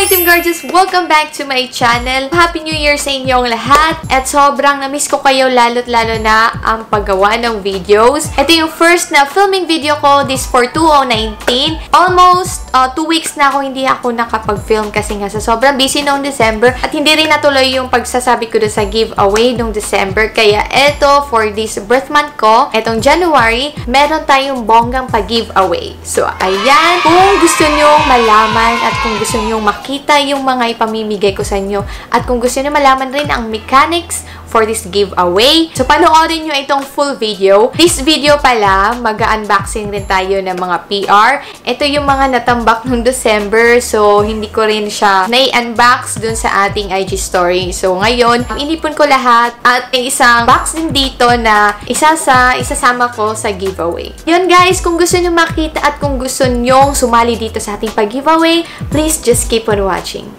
Hi Team Gorgeous! Welcome back to my channel. Happy New Year sa inyong lahat. At sobrang na-miss ko kayo lalo't lalo na ang paggawa ng videos. Ito yung first na filming video ko this for 2019. Almost 2 weeks na hindi ako nakapag-film kasi nga sa sobrang busy noong December at hindi rin natuloy yung pagsasabi ko doon sa giveaway noong December. Kaya eto for this birth month ko, etong January, meron tayong bonggang pag-giveaway. So ayan, kung gusto nyo malaman at kung gusto nyo makita yung mga ipamimigay ko sa inyo at kung gusto nyo malaman rin ang mechanics for this giveaway. So, panoorin nyo itong full video. This video pala, mag-unboxing rin tayo ng mga PR. Ito yung mga natambak noong December. So, hindi ko rin siya nai-unbox dun sa ating IG story. So, ngayon, inipon ko lahat at may isang box din dito na isasama ko sa giveaway. Yun guys, kung gusto nyo makita at kung gusto nyo sumali dito sa ating pag-giveaway, please just keep on watching.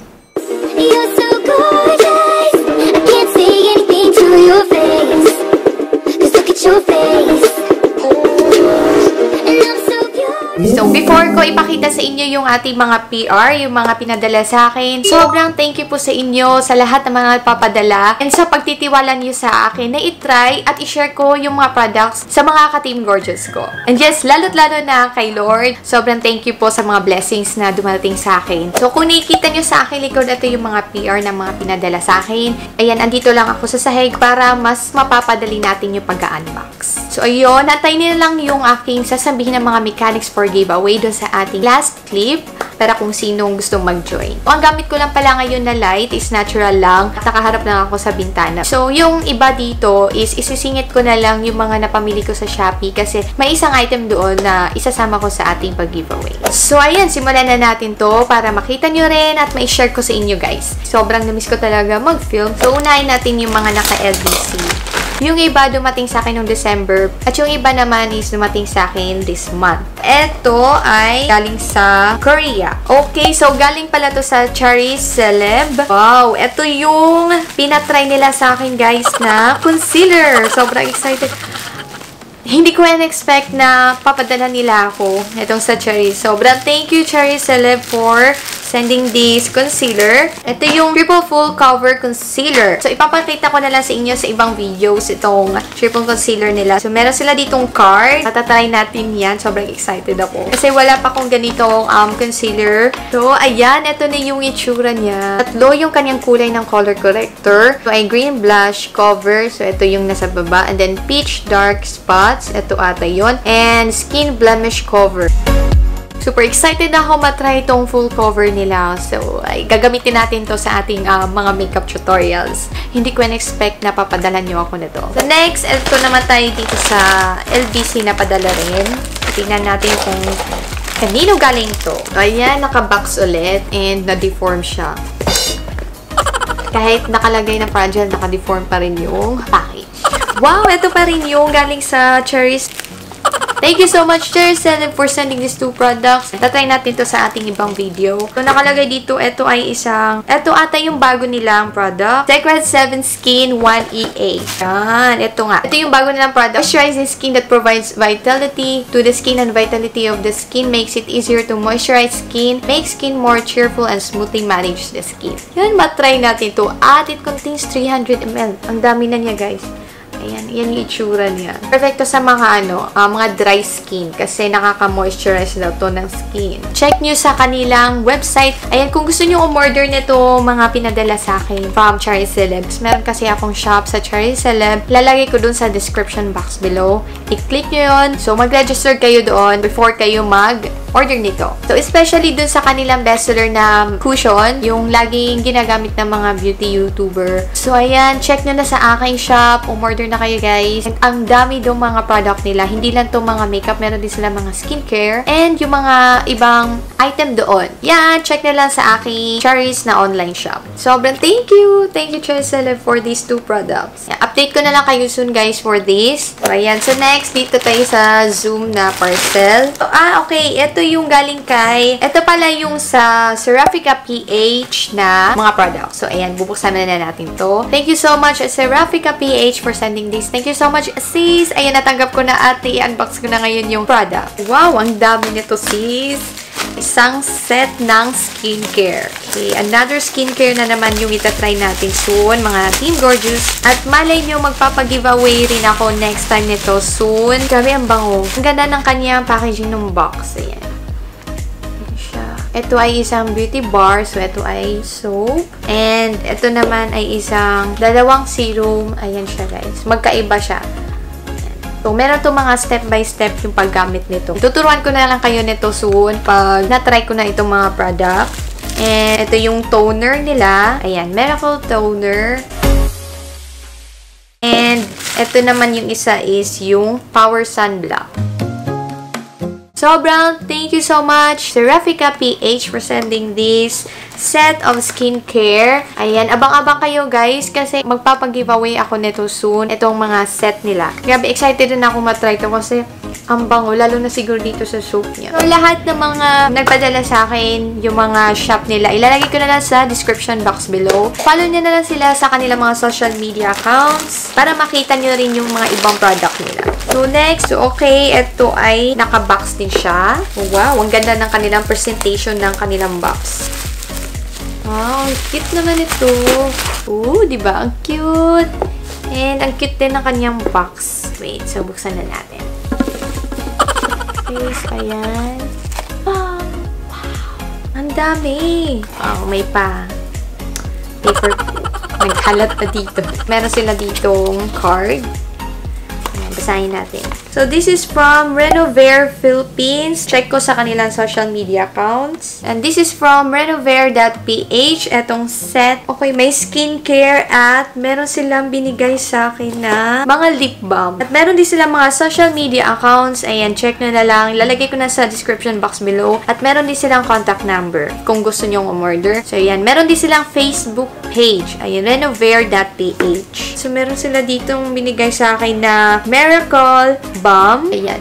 You're so gorgeous, I can't say anything to your face, 'cause look at your face, and I'm so pure. So, before ko ipakita sa inyo yung ating mga PR, yung mga pinadala sa akin, sobrang thank you po sa inyo, sa lahat ng mga papadala, and sa pagtitiwala niyo sa akin na itry at i-share ko yung mga products sa mga ka-Team Gorgeous ko. And yes, lalo't lalo na kay Lord, sobrang thank you po sa mga blessings na dumating sa akin. So, kung nakikita niyo sa akin likod, ito yung mga PR na mga pinadala sa akin. Ayan, andito lang ako sa sahig para mas mapapadali natin yung pag-unbox. So, ayun, natay nila lang yung aking sasabihin ng mga mechanics for giveaway doon sa ating last clip para kung sinong gustong mag-join. Ang gamit ko lang pala ngayon na light is natural lang at nakaharap lang ako sa bintana. So, yung iba dito is isisingit ko na lang yung mga napamili ko sa Shopee kasi may isang item doon na isasama ko sa ating pag-giveaway. So, ayan, simulan na natin to para makita nyo rin at ma-share ko sa inyo guys. Sobrang namiss ko talaga mag-film. So, unahin natin yung mga naka-LBC. Yung iba dumating sa akin noong December at yung iba naman is dumating sa akin this month. Ito ay galing sa Korea. Okay, so galing pala to sa Charis Celeb. Wow, ito yung pinatry nila sa akin guys na concealer. Sobrang excited. Hindi ko in-expect na papadala nila ako itong sa Charis. Sobrang thank you Charis Celeb for sending this concealer. Ito yung triple full cover concealer. So, ipapakita ko na lang sa inyo sa ibang videos itong triple concealer nila. So, meron sila ditong card. Tatatry natin yan. Sobrang excited ako. Kasi wala pa akong ganitong concealer. So, ayan. Ito na yung itsura niya. Tatlo yung kanyang kulay ng color corrector. So, ay green blush cover. So, ito yung nasa baba. And then, peach dark spots. Ito ata yun. And skin blemish cover. Super excited na ako matry itong full cover nila. So, ay gagamitin natin to sa ating mga makeup tutorials. Hindi ko in-expect na papadala nyo ako nito. So, next, ito naman tayo dito sa LBC na padala rin. Tingnan natin kung kanino galing to. So, ayan, naka-box ulit and na-deform siya. Kahit nakalagay na fragile, naka-deform pa rin yung package. Wow, ito pa rin yung galing sa Charis. Thank you so much, Charis Celeb, for sending these two products. Tatry natin to sa ating ibang video. So, nakalagay dito, ito ay ito ata yung bago nilang product. Secret 7 Skin 1EA. Yan, ito nga. Ito yung bago nilang product. Moisturizing skin that provides vitality to the skin and vitality of the skin makes it easier to moisturize skin, make skin more cheerful, and smoothly manage the skin. Yan, matry natin to. At it contains 300 ml. Ang dami na niya, guys. Ayan, yan yung itsura niya. Perfecto sa mga mga dry skin kasi nakaka-moisturize daw to ng skin. Check nyo sa kanilang website. Ayan, kung gusto nyo umorder nito mga pinadala sa akin from Charis Celeb. Meron kasi akong shop sa Charis Celeb. Lalagay ko dun sa description box below. I-click nyo yun. So, mag-register kayo doon before kayo mag-order nito. So, especially dun sa kanilang bestseller na cushion, yung laging ginagamit ng mga beauty YouTuber. So, ayan, check nyo na sa aking shop. Umorder na kayo guys. And ang dami daw mga product nila. Hindi lang to mga makeup. Meron din sila mga skincare. And yung mga ibang item doon. Yan, check na lang sa aking Charis na online shop. Sobrang thank you. Thank you Charis Celeb for these two products. Yan, update ko na lang kayo soon guys for this. So, ayan. So next, dito tayo sa Zoom na parcel. So, okay. Ito yung galing kay. Ito pala yung sa Serafica PH na mga products. So, ayan. Bubuksan na natin to. Thank you so much Serafica PH for sending this. Thank you so much, sis. Ayan, natanggap ko na at i-unbox ko na ngayon yung product. Wow, ang dami nito, sis. isang set ng skincare. Okay, another skincare na naman yung itatry natin soon, mga Team Gorgeous. At malay nyo, magpapag-giveaway rin ako next time nito soon. Grabe, ang bango. Ang ganda ng kanyang packaging ng box. Ayan. Ayan siya. Ito ay isang beauty bar. So, ito ay soap. And ito naman ay isang dalawang serum. Ayan siya, guys. Magkaiba siya. So, meron to mga step-by-step yung paggamit nito. Tuturuan ko na lang kayo nito soon pag na-try ko na itong mga product. And ito yung toner nila. Ayan, Miracle Toner. And ito naman yung isa is yung Power Sunblock. Sobrang thank you so much Seraphica PH for sending this set of skincare. Ayan, abang-abang kayo guys kasi magpapag-giveaway ako nito soon. Itong mga set nila. Grabe, excited din ako matry ito kasi ang bango, lalo na siguro dito sa soap niya. So, lahat ng mga nagpadala sa akin, yung mga shop nila, ilalagay ko na lang sa description box below. Follow nyo na lang sila sa kanilang mga social media accounts para makita nyo rin yung mga ibang product nila. So, next, okay, ito ay naka-box din siya. Oh, wow, ang ganda ng kanilang presentation ng kanilang box. Wow, cute naman ito. Ooh, diba? Ang cute. And, ang cute din ng kanyang box. Wait, so, buksan na natin. Ayan. Oh, wow. Ang dami. Oh, may pa. Paper. Nagkalat pa dito. Meron sila ditong card. Ayan, basahin natin. So, this is from Renovare Philippines. Check ko sa kanilang social media accounts. And this is from renovair.ph. Etong set. Okay, may skincare at meron silang binigay sa akin na mga lip balm. At meron din silang mga social media accounts. Ayan, check nyo na lang. Ilalagay ko na sa description box below. At meron din silang contact number kung gusto nyong umorder. So, ayan. Meron din silang Facebook page. Ayan, renovair.ph. So, meron sila ditong binigay sa akin na Miracle Balm. Ayan.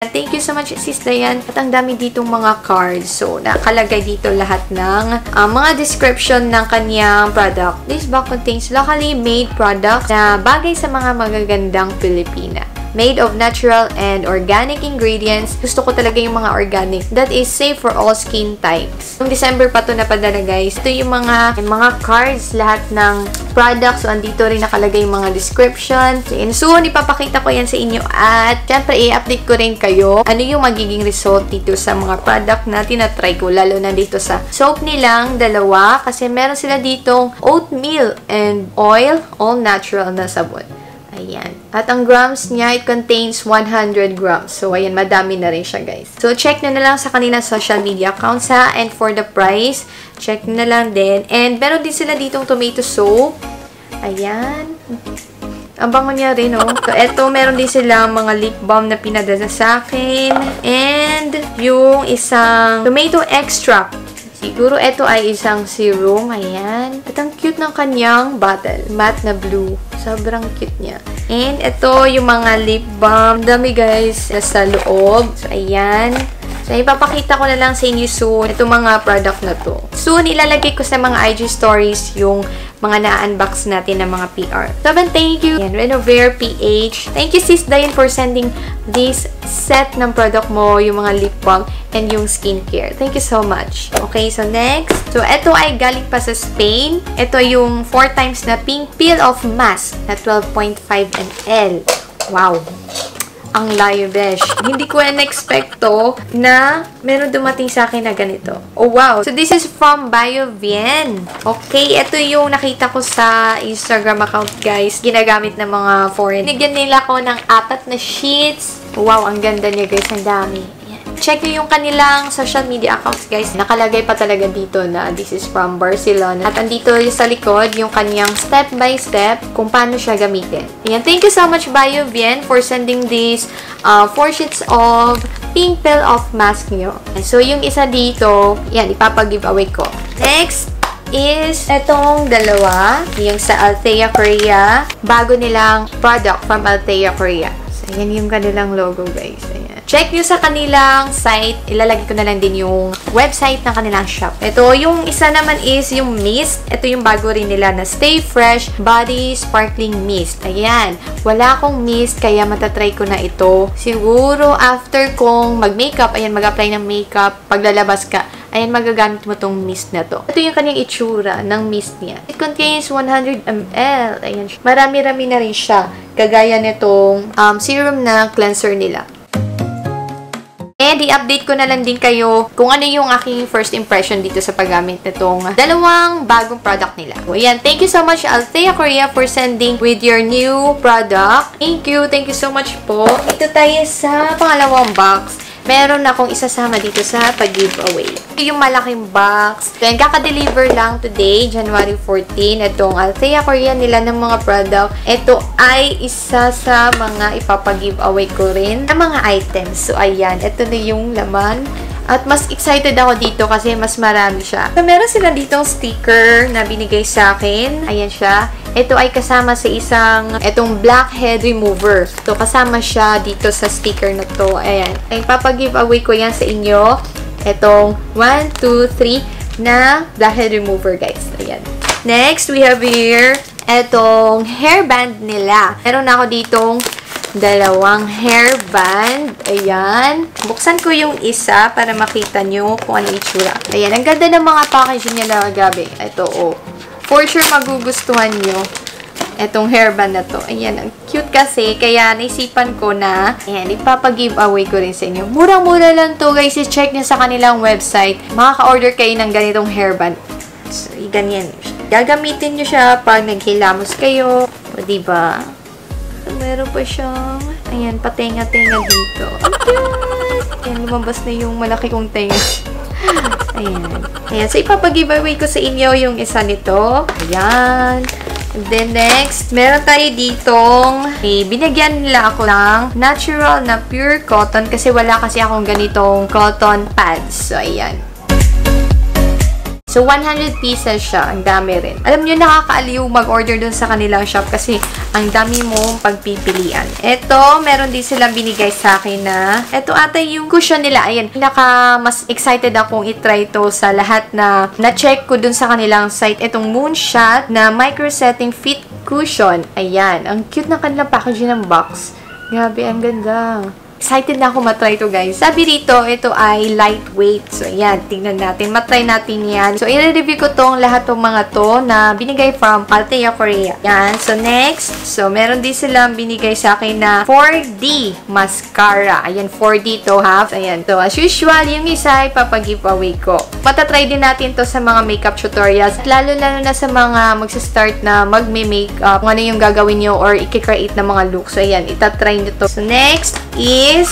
Thank you so much, Sis Dayan. At ang dami ditong mga cards. So, nakalagay dito lahat ng mga description ng kanyang product. This box contains locally made products na bagay sa mga magagandang Pilipina. Made of natural and organic ingredients. Gusto ko talaga yung mga organic. That is safe for all skin types. Noong December pa to napadala, guys. Ito yung mga cards, lahat ng products. So, andito rin nakalagay yung mga description. So, ipapakita ko yan sa inyo. At, syempre, i-update ko rin kayo ano yung magiging result dito sa mga product na tinatry ko. Lalo na dito sa soap nilang dalawa. Kasi meron sila ditong oatmeal and oil. All natural na sabon. Ayan. At ang grams niya, it contains 100 grams. So, ayan, madami na rin siya, guys. So, check na lang sa kanilang social media accounts, ha. And for the price, check na lang din. And meron din sila ditong tomato soap. Ayan. Ang bango niya rin, oh. So, eto, meron din sila mga lip balm na pinadala sa akin. And yung isang tomato extract. Siguro ito ay isang serum. Ayan. At ang cute ng kanyang bottle. Matte na blue. Sobrang cute niya. And ito yung mga lip balm. Dami guys. Nasa loob. So, ayan. So, ipapakita ko na lang sa inyo soon itong mga product na to. Soon, ilalagay ko sa mga IG stories yung mga na-unbox natin ng mga PR. So, thank you. And Renovair PH. Thank you, Sis Dayan, for sending this set ng product mo, yung mga lip balm and yung skincare. Thank you so much. Okay, so next. So, ito ay galing pa sa Spain. Ito yung 4 times na pink peel of mask na 12.5 ml. Wow! Ang layo, besh. Hindi ko na-expect to na meron dumating sa akin na ganito. Oh, wow. So, this is from BioVien. Okay, ito yung nakita ko sa Instagram account, guys. Ginagamit ng mga foreign. Nigyan nila ko ng 4 na sheets. Wow, ang ganda niya, guys. Ang dami. Check nyo yung kanilang social media accounts, guys. Nakalagay pa talaga dito na this is from Barcelona. At andito sa likod yung kanyang step-by-step kung paano siya gamitin. Ayan. Thank you so much, BioVien, for sending these 4 sheets of pink peel of mask nyo. And so, yung isa dito, yan, ipapag-giveaway ko. Next is etong dalawa. Yung sa Althea Korea. Bago nilang product from Althea Korea. So, yan yung kanilang logo, guys. Ayan. check nyo sa kanilang site. Ilalagay ko na lang din yung website ng kanilang shop. Ito, yung isa naman is yung mist. Ito yung bago rin nila na Stay Fresh Body Sparkling Mist. Ayan. Wala akong mist, kaya matatry ko na ito. Siguro, after kong mag-makeup, ayan, mag-apply ng makeup, paglalabas ka, ayan, magagamit mo tong mist na to. Ito yung kanyang itsura ng mist niya. It contains 100 ml. Ayan. Marami-rami na rin siya. Kagaya nitong serum na cleanser nila. And i-update ko na lang din kayo kung ano yung aking first impression dito sa paggamit nitong dalawang bagong product nila. So, ayan, thank you so much Althea Korea for sending with your new product. Thank you so much po. Ito tayo sa pangalawang box. Meron akong isasama dito sa pag-giveaway. Yung malaking box. Then, kaka-deliver lang today, January 14. Itong Althea Korea nila ng mga product. Ito ay isa sa mga ipapag-giveaway ko rin ng mga items. So, ayan. Ito na yung laman. At mas excited ako dito kasi mas marami siya. So, meron sila ditong sticker na binigay sa akin. Ayan siya. Ito ay kasama sa itong blackhead remover. So, kasama siya dito sa sticker na to. Ayan. Ay, papag-giveaway ko yan sa inyo. Itong 1, 2, 3 na blackhead remover, guys. Ayan. Next, we have here itong hairband nila. Meron ako ditong dalawang hairband. Ayan. Buksan ko yung isa para makita nyo kung ano itsura. Ayan. Ang ganda ng mga packaging nila. Gabi. Ito, oh. For sure, magugustuhan nyo itong hairband na to. Ayan. Ang cute kasi. Kaya, naisipan ko na, ayan, ipapag-giveaway ko rin sa inyo. Murang-mura lang to, guys. I-check nyo sa kanilang website. Makaka-order kayo ng ganitong hairband. So, ganyan. Gagamitin nyo siya pag naghilamos kayo. O, diba? Meron pa siyang, ayan, patenga-tenga dito. Ang cute! Ayan, lumabas na yung malaki kong tenga. Ayan. Ayan, so ipapag-giveaway ko sa inyo yung isa nito. Ayan. And then next, meron tayo ditong, binigyan nila ako ng natural na pure cotton kasi wala kasi akong ganitong cotton pads. So, ayan. So, 100 pieces siya. Ang dami rin. Alam nyo, nakakaaliw mag-order dun sa kanilang shop kasi ang dami mong pagpipilian. Ito, meron din silang binigay sa akin na ito ata yung cushion nila. Ayan, mas excited akong itry ito sa lahat na na-check ko dun sa kanilang site. Itong Moonshot na micro-setting fit cushion. Ayan, ang cute na kanilang packaging ng box. Grabe, ang ganda. Excited na ako matry ito, guys. Sabi rito, ito ay lightweight. So, ayan. Tingnan natin. Matry natin yan. So, i-review ko tong lahat ng mga to na binigay from Althea Korea. Yan. So, next. So, meron din silang binigay sa akin na 4D mascara. Ayan, 4D to half. Ayan. So, as usual, yung isa ay papag-giveaway ko. Matatry din natin to sa mga makeup tutorials. Lalo-lalo na sa mga magsa-start na magme-makeup. Kung ano yung gagawin nyo or i-create na mga look. So, ayan. Itatry nyo to. So, next is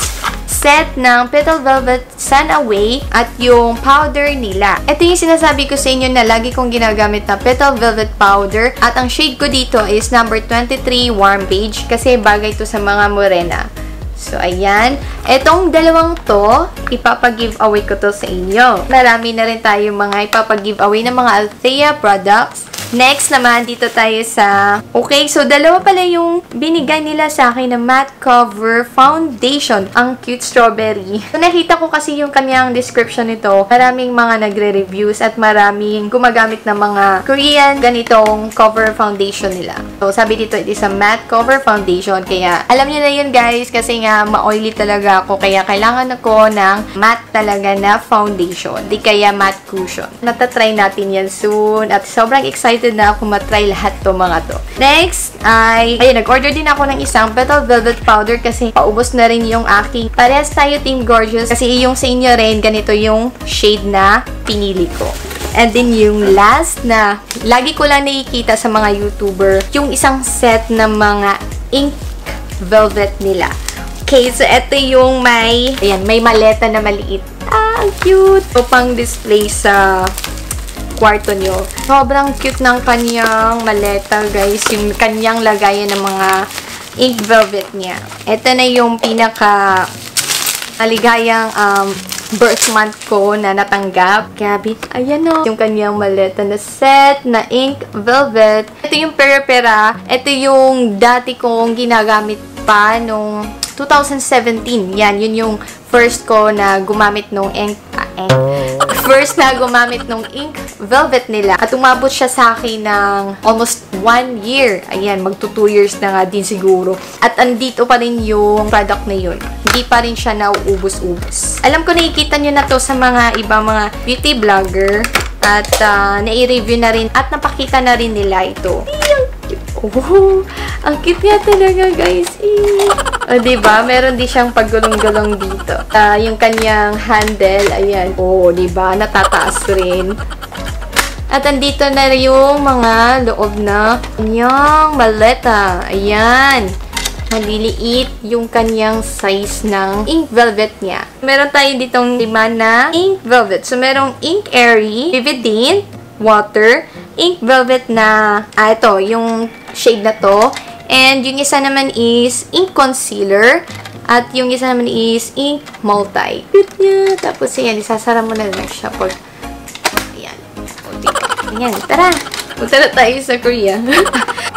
set ng Petal Velvet Sun Away at yung powder nila. Ito yung sinasabi ko sa inyo na lagi kong ginagamit na Petal Velvet powder at ang shade ko dito is number 23 Warm Beige kasi bagay to sa mga morena. So, ayan. Etong dalawang to, ipapag-giveaway ko to sa inyo. Marami na rin tayo mga ipapag-giveaway ng mga Althea products. Next naman, dito tayo sa... Okay, so dalawa pala yung binigay nila sa akin na matte cover foundation. Ang cute strawberry. So, nakita ko kasi yung kanyang description nito. Maraming mga nagre-reviews at maraming gumagamit ng mga Korean ganitong cover foundation nila. So, sabi dito, it is a matte cover foundation. Kaya, alam niyo na yun, guys, kasi nga ma-oily talaga ako. Kaya, kailangan ako ng matte talaga na foundation. Di kaya matte cushion. Natatry natin yan soon. At sobrang excited na ako matry lahat to mga to. Next, ay, ayun, nag-order din ako ng isang Petal Velvet powder kasi paubos na rin yung aking. Parehas tayo Team Gorgeous kasi yung sa inyo rin, ganito yung shade na pinili ko. And then yung last na, lagi ko lang nakikita sa mga YouTuber, yung isang set ng mga ink velvet nila. Okay, so ito yung may, ayan, may maleta na maliit. Ah, cute! So, pang display sa kwarto nyo. Sobrang cute ng kanyang maleta, guys. Yung kanyang lagayan ng mga ink velvet niya. Ito na yung pinaka maligayang birth month ko na natanggap. Grabe. Ayan o. Yung kanyang maleta na set na ink velvet. Ito yung pera-pera. Ito yung dati kong ginagamit pa nung 2017. Yan, yun yung first ko na gumamit nung ink velvet nila. At umabot siya sa akin ng almost 1 year. Ayan, magto 2 years na nga din siguro. At andito pa rin yung product na yun. Hindi pa rin siya nauubos-ubos. Alam ko nakikita nyo na to sa mga ibang mga beauty vlogger. At nai-review na rin at napakita na rin nila ito. Oh, ang cute niya talaga, guys. O, diba? Meron din siyang paggulong-gulong dito. Yung kanyang handle, ayan. Oh, diba? Natataas rin. At andito na yung mga loob na kanyang maleta. Ayan. Maliliit yung kanyang size ng ink velvet niya. Meron tayo ditong 5 na ink velvet. So, merong ink airy, vividint, water, ink velvet na, ito, yung shade na to. And yung isa naman is ink concealer. At yung isa naman is ink multi. Cute niya. Tapos, ayan, isasara mo na lang siya pag, ayan. Ayan, tara. Punta na tayo sa Korea.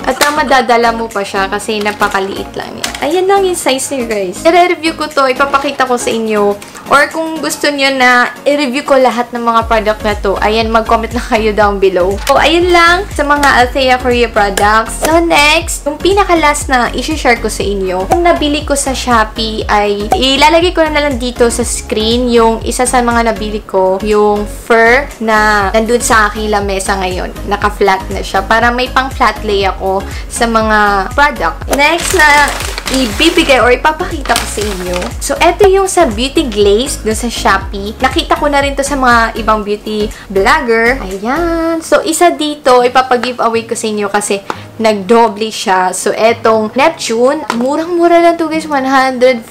At madadala mo pa siya kasi napakaliit lang yan. Ayan lang yung size niya, guys. I-review ko to, ipapakita ko sa inyo. Or kung gusto niyo na i-review ko lahat ng mga product na to, ayan, mag-comment lang kayo down below. So, ayun lang sa mga Althea Korea products. So, next, yung pinaka-last na i-share ko sa inyo, yung nabili ko sa Shopee ay ilalagay ko na lang dito sa screen yung isa sa mga nabili ko, yung fur na nandun sa aking lamesa ngayon. Naka-flat na siya. Para may pang-flat lay ako sa mga product. Next na ibibigay or ipapakita ko sa inyo. So, eto yung sa Beauty Glaze dun sa Shopee. Nakita ko na rin to sa mga ibang beauty vlogger. Ayan. So, isa dito, ipapag-giveaway ko sa inyo kasi nagdoble siya. So, etong Neptune, murang-mura lang to, guys. 143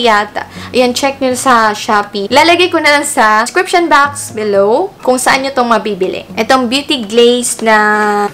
yata. Ayan, check nyo sa Shopee. Lalagay ko na lang sa description box below kung saan nyo itong mabibili. Etong Beauty Glaze na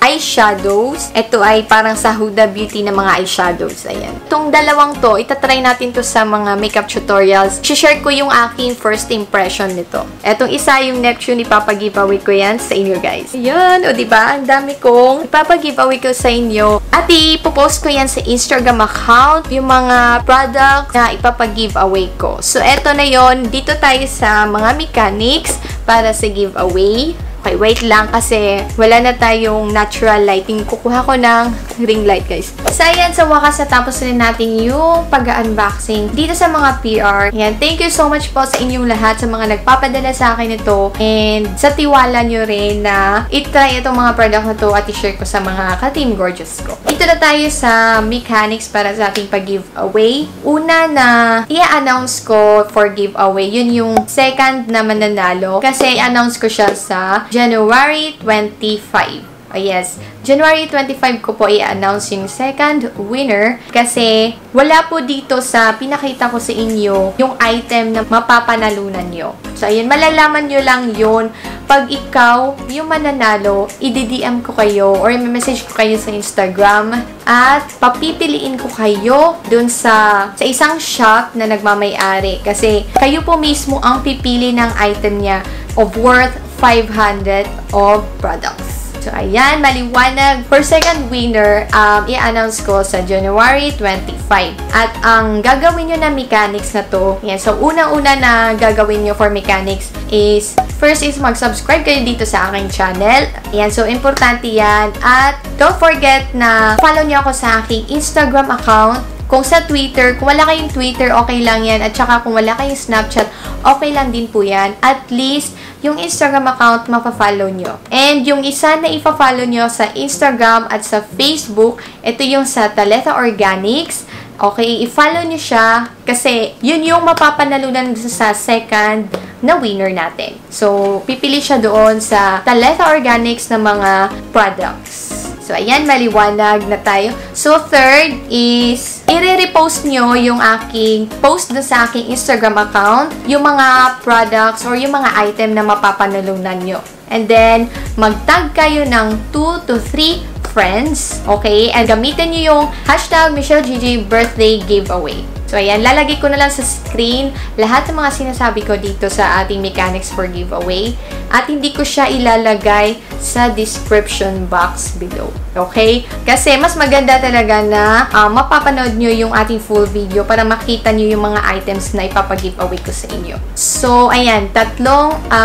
eyeshadows. Ito ay parang sa Huda Beauty na mga eyeshadows. Ayan. Itong dalawang to, itatry natin to sa mga makeup tutorials. Share ko yung aking first impression nito. Etong isa, yung Neptune, ipapag-giveaway ko yan sa inyo, guys. Ayan, o diba? Ang dami kong ipapag-giveaway ko sa inyo. At ipopost ko yan sa Instagram account, yung mga product na ipapag-giveaway ko. So, eto na yon. Dito tayo sa mga mechanics para sa giveaway. Okay, wait lang kasi wala na tayong natural lighting. Kukuha ko ng ring light, guys. So, ayan, sa wakas natapos rin natin yung pag-unboxing dito sa mga PR. Ayan, thank you so much po sa inyong lahat, sa mga nagpapadala sa akin ito. And sa tiwala nyo rin na itry itong mga product na to at i-share ko sa mga ka-Team Gorgeous ko. Ito na tayo sa mechanics para sa ating pag-giveaway. Una na i-announce ko for giveaway, yun yung second na mananalo. Kasi i-announce ko siya sa January 25. Oh yes, January 25 ko po i-announce yung second winner kasi wala po dito sa pinakita ko sa inyo yung item na mapapanalunan nyo. So, ayun, malalaman nyo lang yun pag ikaw yung mananalo, i-DM ko kayo or i-message ko kayo sa Instagram at papipiliin ko kayo dun sa isang shop na nagmamay-ari kasi kayo po mismo ang pipili ng item niya of worth 500 of products. So, ayan, maliwanag. For second winner, i-announce ko sa January 25. At ang gagawin nyo na mechanics na to, yan, so unang-una na gagawin nyo for mechanics is, first is mag-subscribe kayo dito sa aking channel. Yan, so importante yan. At don't forget na follow nyo ako sa aking Instagram account. Kung sa Twitter, kung wala kayong Twitter, okay lang yan. At saka kung wala kayong Snapchat, okay lang din po yan. At least, yung Instagram account, mapafollow nyo. And yung isa na ipafollow nyo sa Instagram at sa Facebook, ito yung sa Taletha Organics. Okay, i-follow nyo siya kasi yun yung mapapanalunan sa second na winner natin. So, pipili siya doon sa Taletha Organics na mga products. So, ayan, maliwanag na tayo. So, third is, i-repost nyo yung aking post na sa aking Instagram account, yung mga products or yung mga item na mapapanulunan nyo. And then, mag-tag kayo ng 2 to 3 friends, okay? And gamitin nyo yung hashtag MichelleGG birthday giveaway. So, ayan, lalagay ko na lang sa screen lahat ng mga sinasabi ko dito sa ating mechanics for giveaway. At hindi ko siya ilalagay sa description box below. Okay? Kasi mas maganda talaga na mapapanood nyo yung ating full video para makita nyo yung mga items na ipapag-giveaway ko sa inyo. So, ayan, 3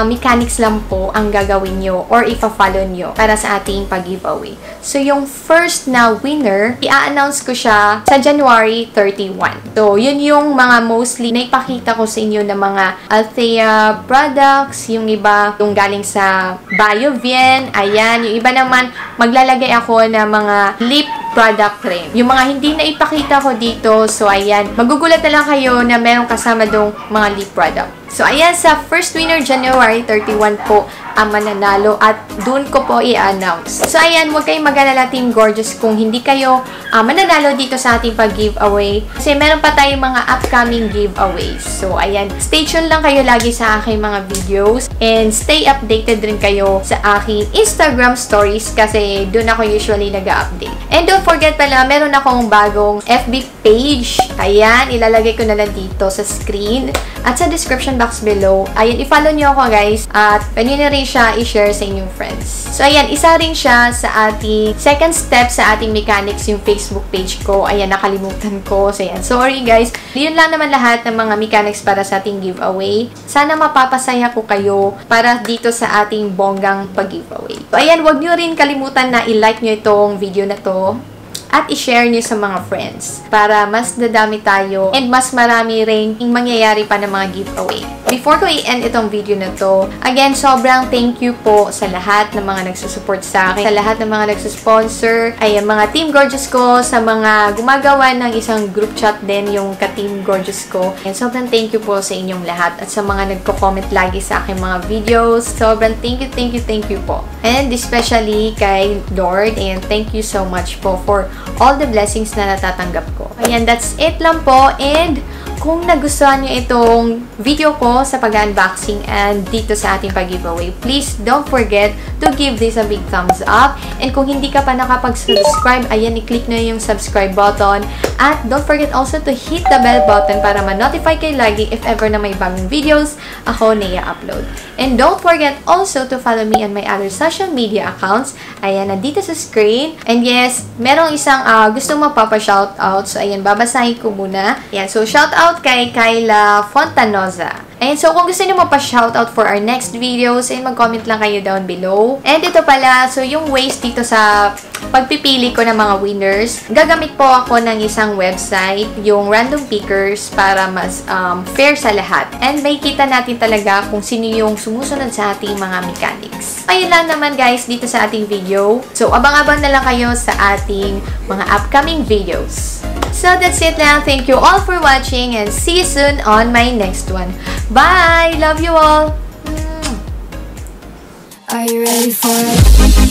mechanics lang po ang gagawin nyo or ipa-follow nyo para sa ating pag-giveaway. So, yung first na winner, i-announce ko siya sa January 31. So, yun yung mga mostly na ipakita ko sa inyo na mga Althea products, yung iba yung galing sa BioVien, ayan, yung iba naman maglalagay ako na mga lip product cream. Yung mga hindi na ipakita ko dito, so ayan, magugulat na lang kayo na meron kasama dong mga lip product. So ayan, sa first winner January 31 po ang mananalo at dun ko po i-announce. So ayan, huwag kayong mag-alala Team Gorgeous kung hindi kayo mananalo dito sa ating pag-giveaway kasi meron pa tayong mga upcoming giveaways. So ayan, stay tuned lang kayo lagi sa aking mga videos and stay updated rin kayo sa aking Instagram stories kasi dun ako usually nag-update. And don't forget pala, meron akong bagong FB page. Ayan, ilalagay ko na lang dito sa screen at sa description box below. Ayan, i-follow nyo ako guys at pwede nyo rin siya i-share sa inyong friends. So ayan, isa rin siya sa ating second step sa ating mechanics, yung Facebook page ko. Ayan, nakalimutan ko. So ayan, sorry guys. Yun lang naman lahat ng mga mechanics para sa ating giveaway. Sana mapapasaya ko kayo para dito sa ating bonggang pag-giveaway. So ayan, wag nyo rin kalimutan na i-like nyo itong video na to at i-share nyo sa mga friends para mas dadami tayo and mas marami rin yung mangyayari pa ng mga giveaway. Before ko i-end itong video na to, again, sobrang thank you po sa lahat ng mga nagsusupport sa akin, sa lahat ng mga nagsusponsor, ay mga Team Gorgeous ko, sa mga gumagawa ng isang group chat din, yung ka-Team Gorgeous ko. And sobrang thank you po sa inyong lahat at sa mga nagko-comment lagi sa aking mga videos. Sobrang thank you po. And especially kay Lord, and thank you so much po for all the blessings na natatanggap ko. Ayan, that's it lang po. And kung nagustuhan nyo itong video ko sa pag-unboxing and dito sa ating pag-giveaway, please don't forget to give this a big thumbs up. And kung hindi ka pa nakapag-subscribe, ayan, i-click na yung subscribe button. At don't forget also to hit the bell button para ma-notify kayo lagi if ever na may bagong videos ako na i-upload. And don't forget also to follow me on my other social media accounts. Ayan, nandito sa screen. And yes, merong isang gustong mapapa-shoutout. So ayan, babasahin ko muna. Ayan, so shoutout kay Kyla Fontanoza. And so, kung gusto nyo mapa-shoutout for our next videos, and mag-comment lang kayo down below. And ito pala, so yung ways dito sa pagpipili ko ng mga winners, gagamit po ako ng isang website, yung Random Pickers, para mas fair sa lahat. And may kita natin talaga kung sino yung sumusunod sa ating mga mechanics. Ayun lang naman guys dito sa ating video. So, abang-abang na lang kayo sa ating mga upcoming videos. So, that's it now. Thank you all for watching and see you soon on my next one. Bye! Love you all! Are you ready for it?